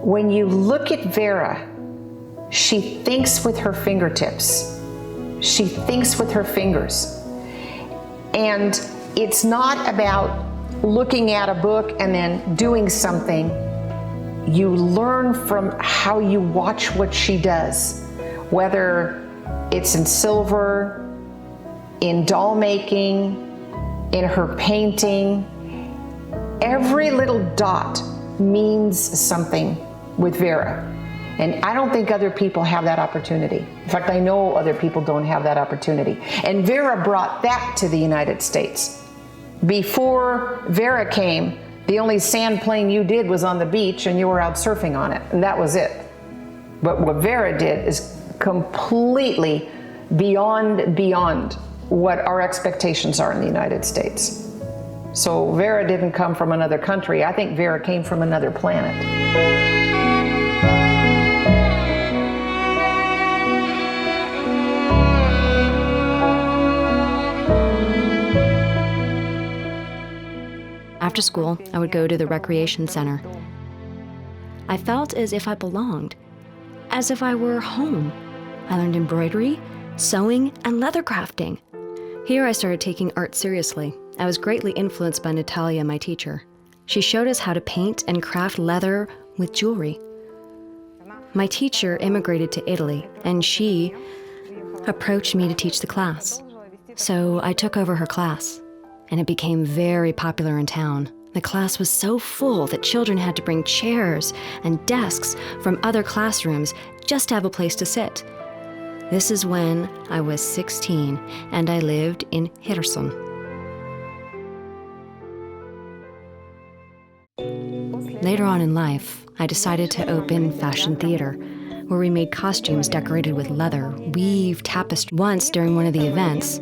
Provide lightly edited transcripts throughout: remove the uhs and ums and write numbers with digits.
When you look at Vera, she thinks with her fingertips. She thinks with her fingers. And it's not about looking at a book and then doing something. You learn from how you watch what she does, whether it's in silver, in doll making, in her painting. Every little dot means something with Vera. And I don't think other people have that opportunity. In fact, I know other people don't have that opportunity. And Vera brought that to the United States. Before Vera came, the only sand playing you did was on the beach and you were out surfing on it, and that was it. But what Vera did is completely beyond what our expectations are in the United States. So Vera didn't come from another country. I think Vera came from another planet. After school, I would go to the recreation center. I felt as if I belonged, as if I were home. I learned embroidery, sewing, and leather crafting. Here I started taking art seriously. I was greatly influenced by Natalia, my teacher. She showed us how to paint and craft leather with jewelry. My teacher immigrated to Italy, and she approached me to teach the class. So I took over her class, and it became very popular in town. The class was so full that children had to bring chairs and desks from other classrooms just to have a place to sit. This is when I was 16 and I lived in Hirson. Later on in life, I decided to open fashion theater, where we made costumes decorated with leather, weave tapestry. Once during one of the events,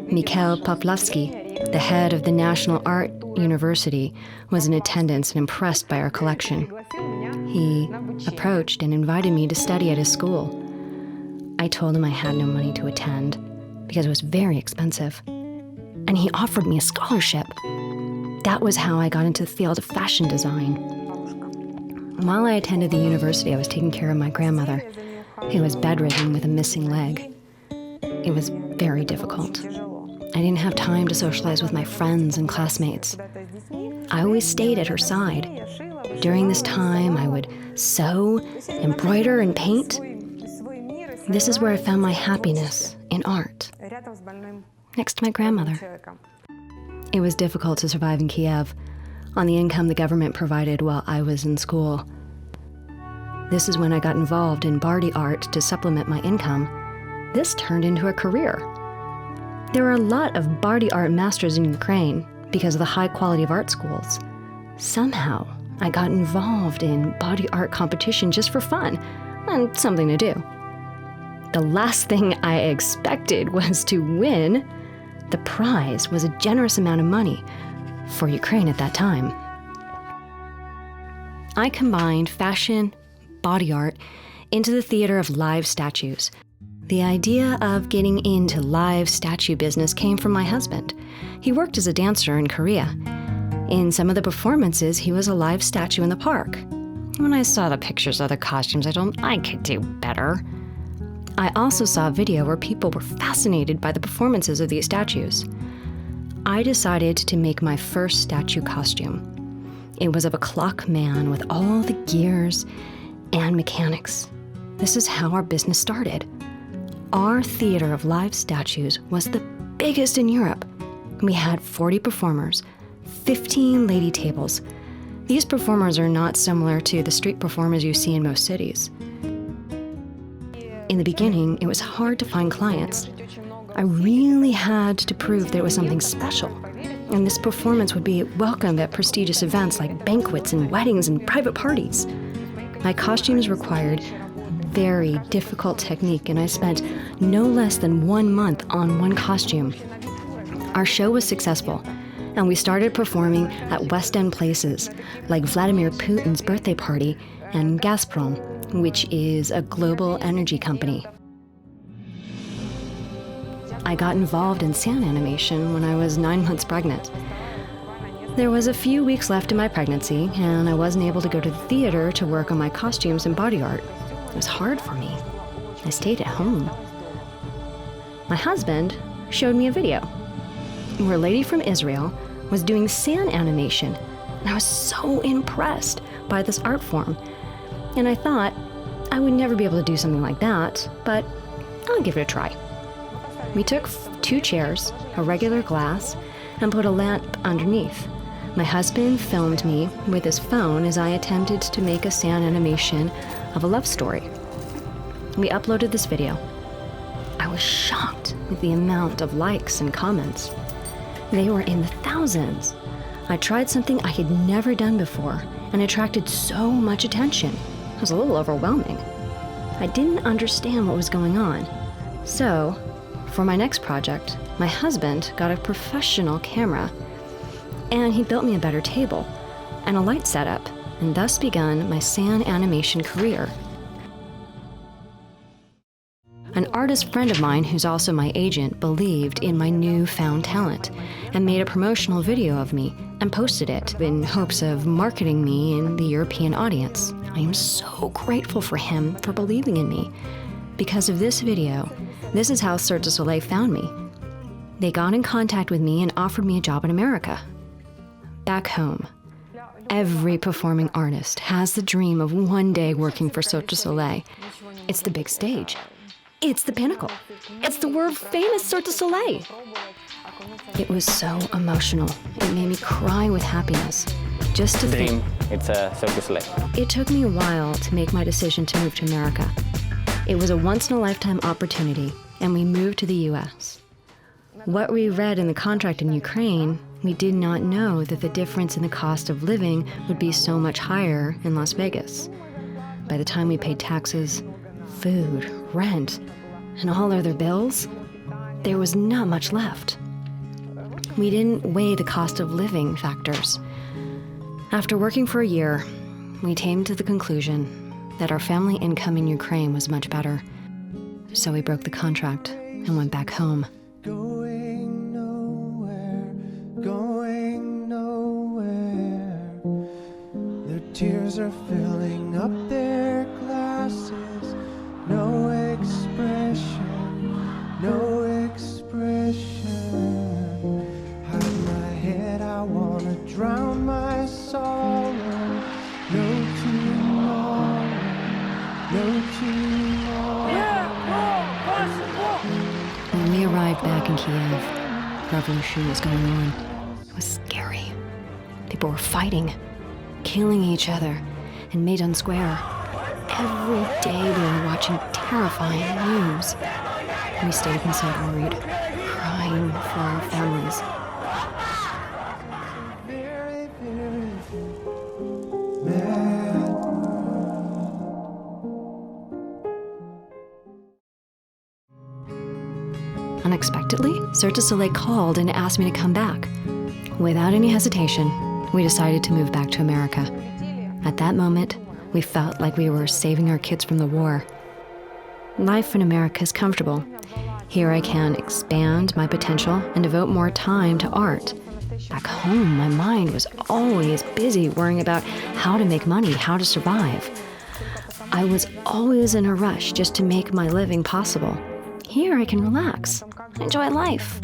Mikhail Pavlovsky, the head of the National Art University, was in attendance and impressed by our collection. He approached and invited me to study at his school. I told him I had no money to attend because it was very expensive, and he offered me a scholarship. That was how I got into the field of fashion design. While I attended the university, I was taking care of my grandmother, who was bedridden with a missing leg. It was very difficult. I didn't have time to socialize with my friends and classmates. I always stayed at her side. During this time, I would sew, embroider, and paint. This is where I found my happiness in art, next to my grandmother. It was difficult to survive in Kiev on the income the government provided while I was in school. This is when I got involved in Bardi art to supplement my income. This turned into a career. There are a lot of Bardi art masters in Ukraine because of the high quality of art schools. Somehow, I got involved in Bardi art competition just for fun and something to do. The last thing I expected was to win. The prize was a generous amount of money for Ukraine at that time. I combined fashion, body art, into the theater of live statues. The idea of getting into live statue business came from my husband. He worked as a dancer in Korea. In some of the performances, he was a live statue in the park. When I saw the pictures of the costumes, I thought I could do better. I also saw a video where people were fascinated by the performances of these statues. I decided to make my first statue costume. It was of a clock man with all the gears and mechanics. This is how our business started. Our theater of live statues was the biggest in Europe. We had 40 performers, 15 lady tables. These performers are not similar to the street performers you see in most cities. In the beginning, it was hard to find clients. I really had to prove there was something special, and this performance would be welcomed at prestigious events like banquets and weddings and private parties. My costumes required very difficult technique, and I spent no less than 1 month on one costume. Our show was successful, and we started performing at West End places like Vladimir Putin's birthday party and Gazprom, which is a global energy company. I got involved in sand animation when I was 9 months pregnant. There was a few weeks left in my pregnancy, and I wasn't able to go to the theater to work on my costumes and body art. It was hard for me. I stayed at home. My husband showed me a video where a lady from Israel was doing sand animation, and I was so impressed by this art form. And I thought I would never be able to do something like that, but I'll give it a try. We took 2 chairs, a regular glass, and put a lamp underneath. My husband filmed me with his phone as I attempted to make a sand animation of a love story. We uploaded this video. I was shocked with the amount of likes and comments. They were in the thousands. I tried something I had never done before and attracted so much attention. It was a little overwhelming. I didn't understand what was going on. So, for my next project, my husband got a professional camera, and he built me a better table and a light setup, and thus begun my sand animation career. An artist friend of mine, who's also my agent, believed in my newfound talent and made a promotional video of me and posted it in hopes of marketing me in the European audience. I am so grateful for him for believing in me. Because of this video, this is how Cirque du Soleil found me. They got in contact with me and offered me a job in America. Back home, every performing artist has the dream of one day working for Cirque du Soleil. It's the big stage. It's the pinnacle. It's the world-famous Cirque du Soleil. It was so emotional. It made me cry with happiness. Just to think. It's a Cirque du Soleil. It took me a while to make my decision to move to America. It was a once-in-a-lifetime opportunity, and we moved to the U.S. What we read in the contract in Ukraine, we did not know that the difference in the cost of living would be so much higher in Las Vegas. By the time we paid taxes, food, rent, and all other bills, there was not much left. We didn't weigh the cost of living factors. After working for a year, we came to the conclusion that our family income in Ukraine was much better. So we broke the contract and went back home. Going nowhere, going nowhere. Their tears are filling up their glasses. No expression, no expression. Hide my head, I wanna drown my sorrow. No tomorrow, no tomorrow. When we arrived back in Kiev, revolution was going on. It was scary. People were fighting, killing each other in Maidan Square. Every day we were watching terrifying news. We stayed inside worried, crying for our families. Very, very mad. Unexpectedly, Cirque du Soleil called and asked me to come back. Without any hesitation, we decided to move back to America. At that moment, we felt like we were saving our kids from the war. Life in America is comfortable. Here I can expand my potential and devote more time to art. Back home, my mind was always busy worrying about how to make money, how to survive. I was always in a rush just to make my living possible. Here I can relax, enjoy life.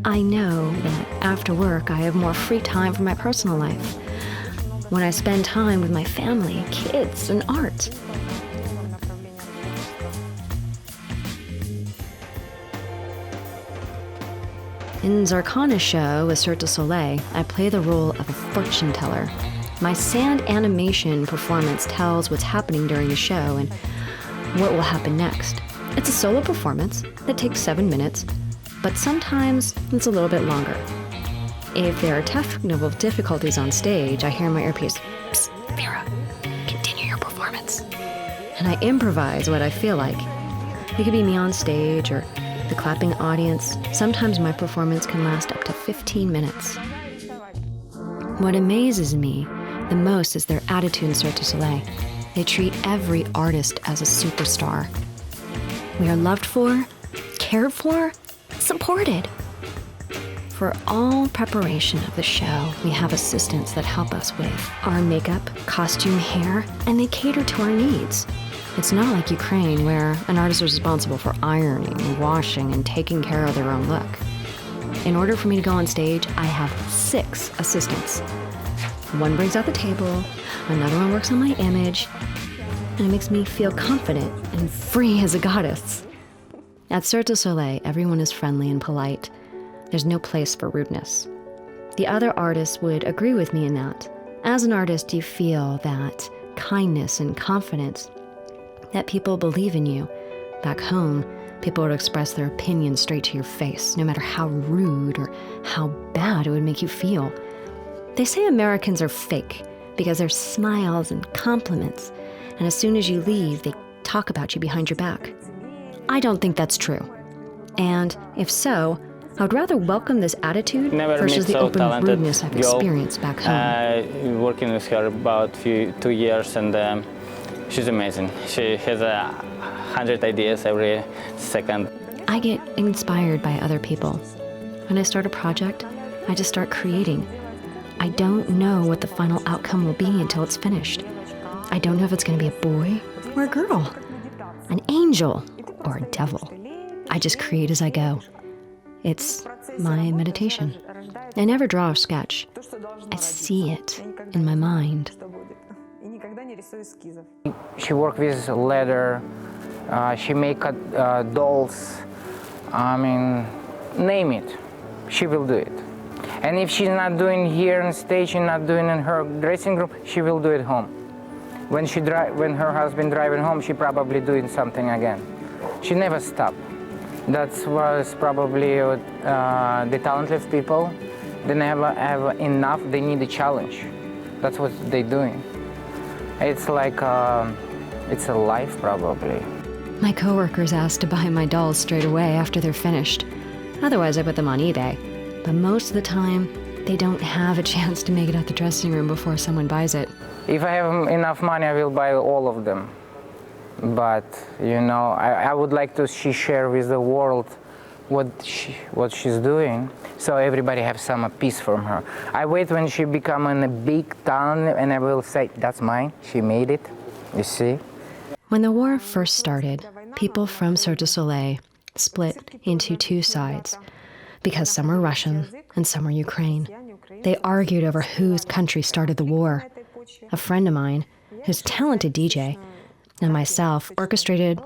I know that after work I have more free time for my personal life, when I spend time with my family, kids, and art. In Zarkana's show with Cirque du Soleil, I play the role of a fortune teller. My sand animation performance tells what's happening during the show and what will happen next. It's a solo performance that takes 7 minutes, but sometimes it's a little bit longer. If there are technical difficulties on stage, I hear in my earpiece, "Psst, Vera, continue your performance." And I improvise what I feel like. It could be me on stage or the clapping audience. Sometimes my performance can last up to 15 minutes. What amazes me the most is their attitude in Cirque du Soleil. They treat every artist as a superstar. We are loved for, cared for, supported. For all preparation of the show, we have assistants that help us with our makeup, costume, hair, and they cater to our needs. It's not like Ukraine, where an artist is responsible for ironing, washing, and taking care of their own look. In order for me to go on stage, I have 6 assistants. One brings out the table, another one works on my image, and it makes me feel confident and free as a goddess. At Cirque du Soleil, everyone is friendly and polite. There's no place for rudeness. The other artists would agree with me in that. As an artist, you feel that kindness and confidence, that people believe in you. Back home, people would express their opinion straight to your face, no matter how rude or how bad it would make you feel. They say Americans are fake because there's smiles and compliments, and as soon as you leave, they talk about you behind your back. I don't think that's true. And if so, I would rather welcome this attitude versus the open rudeness I've experienced back home. Working with her about 2 years, and she's amazing. She has 100 ideas every second. I get inspired by other people. When I start a project, I just start creating. I don't know what the final outcome will be until it's finished. I don't know if it's going to be a boy or a girl, an angel or a devil. I just create as I go. It's my meditation. I never draw a sketch. I see it in my mind. She works with leather, she makes dolls, name it, she will do it. And if she's not doing here on stage and not doing in her dressing room, she will do it home. When her husband driving home, she probably doing something again. She never stop. That was probably the talented people. They never have enough, they need a challenge. That's what they're doing. It's like, it's a life probably. My coworkers ask to buy my dolls straight away after they're finished. Otherwise, I put them on eBay. But most of the time, they don't have a chance to make it out the dressing room before someone buys it. If I have enough money, I will buy all of them. But, I would like to share with the world what she's doing, so everybody have some piece from her. I wait when she become a big talent, and I will say, that's mine, she made it, you see? When the war first started, people from Cirque du Soleil split into 2 sides, because some were Russian and some were Ukraine. They argued over whose country started the war. A friend of mine, who's a talented DJ, and myself orchestrated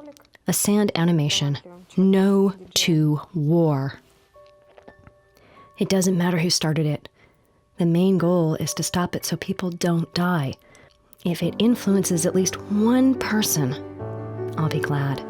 a sand animation, No to War. It doesn't matter who started it. The main goal is to stop it so people don't die. If it influences at least one person, I'll be glad.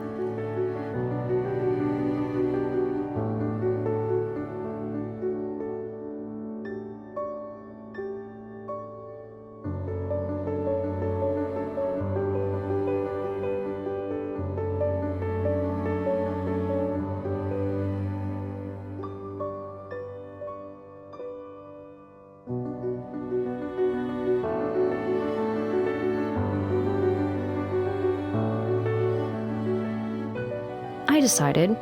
I decided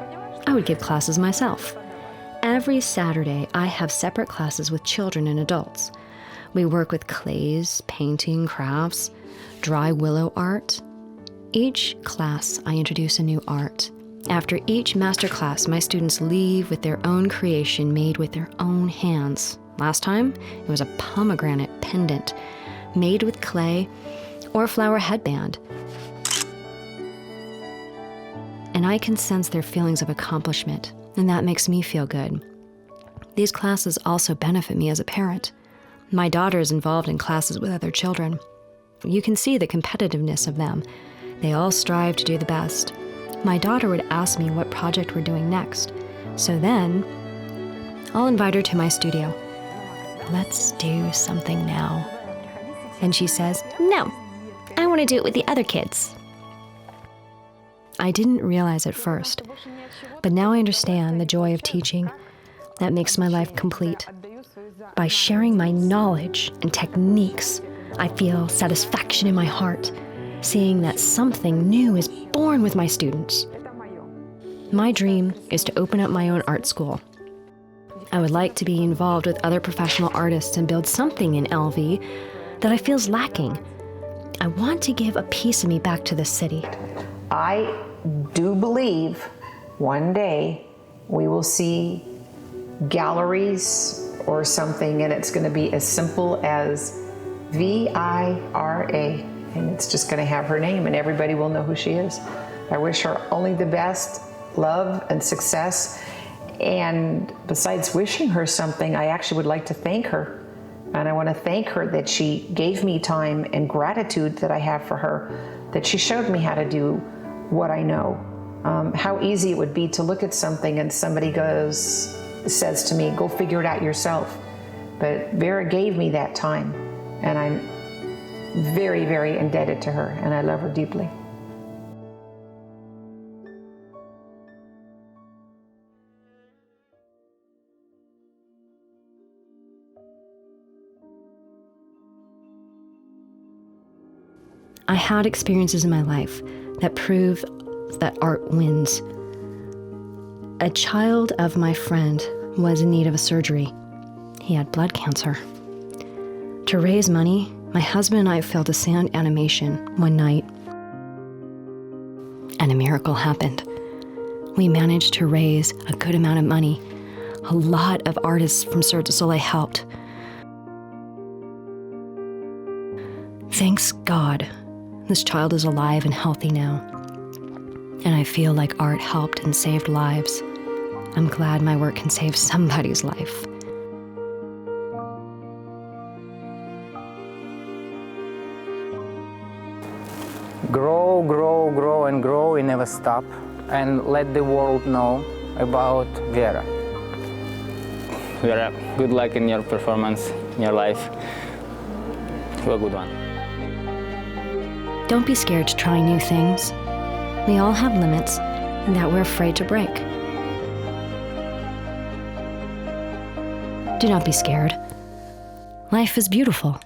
I would give classes myself. Every Saturday, I have separate classes with children and adults. We work with clays, painting, crafts, dry willow art. Each class, I introduce a new art. After each master class, my students leave with their own creation made with their own hands. Last time, it was a pomegranate pendant made with clay or a flower headband. And I can sense their feelings of accomplishment, and that makes me feel good. These classes also benefit me as a parent. My daughter is involved in classes with other children. You can see the competitiveness of them. They all strive to do the best. My daughter would ask me what project we're doing next. So then, I'll invite her to my studio. Let's do something now. And she says, no, I want to do it with the other kids. I didn't realize at first, but now I understand the joy of teaching. That makes my life complete. By sharing my knowledge and techniques, I feel satisfaction in my heart, seeing that something new is born with my students. My dream is to open up my own art school. I would like to be involved with other professional artists and build something in LV that I feel is lacking. I want to give a piece of me back to the city. I do believe one day we will see galleries or something, and it's going to be as simple as VIRA, and it's just going to have her name, and everybody will know who she is. I wish her only the best, love and success. And besides wishing her something, I actually would like to thank her. And I want to thank her that she gave me time and gratitude that I have for her, that she showed me how to do what I know. How easy it would be to look at something and somebody says to me, go figure it out yourself. But Vera gave me that time, and I'm very, very indebted to her, and I love her deeply. I had experiences in my life that prove that art wins. A child of my friend was in need of a surgery. He had blood cancer. To raise money, my husband and I filmed a sound animation one night, and a miracle happened. We managed to raise a good amount of money. A lot of artists from Cirque du Soleil helped. Thanks God, this child is alive and healthy now. And I feel like art helped and saved lives. I'm glad my work can save somebody's life. Grow, grow, grow, and grow, and never stop. And let the world know about Vera. Vera, good luck in your performance, in your life. Have a good one. Don't be scared to try new things. We all have limits that we're afraid to break. Do not be scared. Life is beautiful.